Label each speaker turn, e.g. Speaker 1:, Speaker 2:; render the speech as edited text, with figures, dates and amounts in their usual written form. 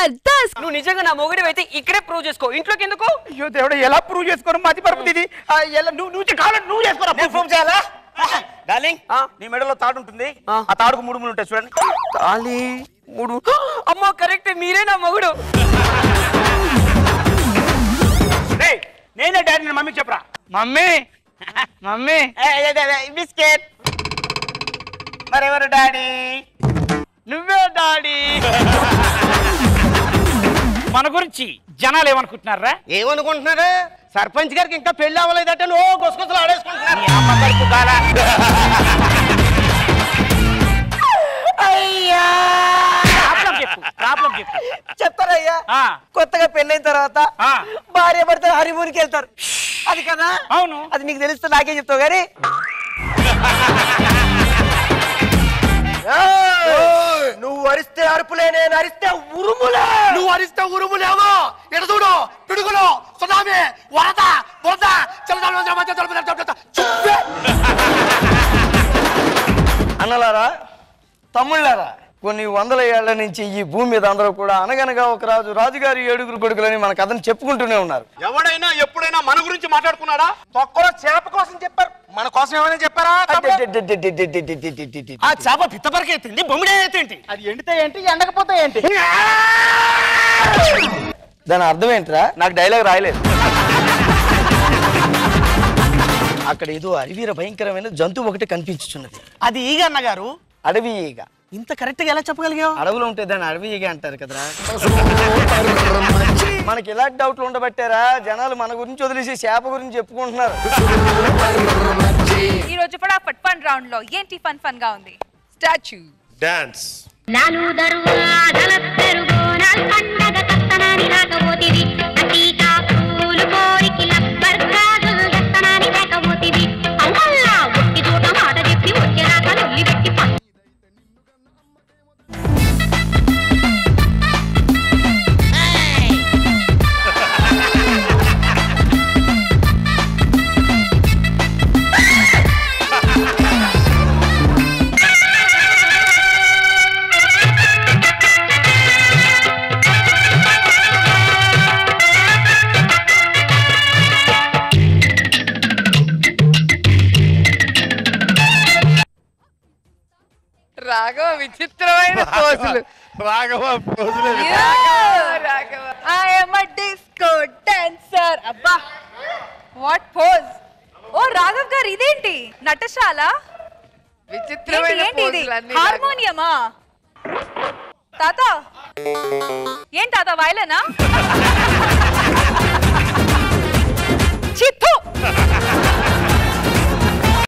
Speaker 1: జబర్దస్త్.
Speaker 2: నువ్వు నిజంగా నా మొగుడు అయితే ఇక్కడే ప్రూవ్ చేసుకో, ఇంట్లోకి ఎందుకు?
Speaker 3: అయ్యో దేవుడు, ఎలా ప్రూవ్ చేసుకోరు? మతి పరుపుది ఇది. నువ్వు కావాలంటే నువ్వు చేసుకోరా.
Speaker 4: ప్రూవ్ చేయాలా? డార్లింగ్, నీ మెడలో తాడు ఉంటుంది, ఆ తాడుకు 3 ముళ్ళు ఉంటాయి చూడండి.
Speaker 2: తాళి 3. అమ్మో కరెక్ట్, మీరే నా మొగుడు.
Speaker 4: నేనే డాడీ, మమ్మీకి చెప్పరా.
Speaker 3: Mummy mummy
Speaker 4: biscuit. మరెవరు డాడీ?
Speaker 3: నువ్వే డాడీ. మన గురించి జనాలు ఏమనుకుంటున్నారా?
Speaker 4: ఏమనుకుంటున్నారు? సర్పంచ్ గారికి ఇంకా పెళ్లి అవ్వలేదట, నువ్వు గొసగొసలు ఆడేసుకుంటున్నారు.
Speaker 2: అయ్యా
Speaker 3: ప్రాబ్లం చెప్పు.
Speaker 2: చెప్తారయ్యా, కొత్తగా పెళ్ళైన తర్వాత భార్య భర్త హరిమూన్కి వెళ్తారు, అది కదా?
Speaker 3: అవును.
Speaker 2: అది నీకు తెలిస్తే నాకేం చెప్తావు గానీ.
Speaker 4: నువ్వు అరిస్తే అరుపులే, నేను అరిస్తే ఉరుములే. నువ్వు అరిస్తే ఉరుములేమో. ఎడ చూడు, పిడుగులు, సునామీ, వరద, బురద,
Speaker 2: అన్నలారా, తమ్ముళ్ళారా, కొన్ని వందల ఏళ్ల నుంచి ఈ భూమి మీద అందరూ కూడా అనగనగా ఒక రాజు, రాజుగారి 7 కొడుకులని మన కథను చెప్పుకుంటూనే ఉన్నారు.
Speaker 4: ఎవడైనా ఎప్పుడైనా మన గురించి మాట్లాడుకున్నాడా? తొక్కలో చేప కోసం చెప్పారు, మన కోసం ఏమైనా చెప్పారా? ఆ చేప పిత్తపరక ఎత్తింది, బొమ్మిడే ఎత్తింది.
Speaker 3: అది ఎండితే ఏంటి, ఎండకపోతే ఏంటి?
Speaker 2: దాని అర్థం ఏంట్రా? నాకు డైలాగ్ రాయలేదు. అక్కడ ఏదో అడవిర భయంకరమైన జంతువు ఒకటి కనిపించుచున్నది.
Speaker 4: అది ఈగ అన్నగారు.
Speaker 2: అడవి ఈగ.
Speaker 4: ఇంత కరెక్ట్ గా ఎలా చెప్పగలిగావు?
Speaker 2: అడవులో ఉంటే దాన్ని అడవి ఈగ అంటారు కదరా. మనకి ఇలాంటి డౌట్లు ఉండబట్టారా జనాలు మన గురించి వదిలేసి చేప గురించి చెప్పుకుంటున్నారు.
Speaker 1: ఈ రోజు ఫటాఫట్ ఫన్ రౌండ్ లో ఏంటి ఫన్ గా ఉంది? Statue
Speaker 5: dance.
Speaker 6: నాలు దరువాదల పెరుగోనాల్ పండగ కత్తనాని రాకపోతివి అటీకా పూలు కోరికి లబ్బర్ గాజులు దత్తనాని లేకపోతివి అల్లల్లా ఒట్టి చోట మాట చెప్పి వచ్చేదాకా లొల్లి పెట్టి
Speaker 1: రాఘవ విచిత్రమైన పోజులు.
Speaker 5: రాఘవ పోజులు.
Speaker 1: Raghava I am a disco dancer. అబ్బా వాట్ పోజ్. ఓ రాఘవ్ గారు, ఇదేంటి నటశాల? విచిత్రమైన పోజులన్నీ. హార్మోనియమా తాత? ఏం తాత, వైలనా?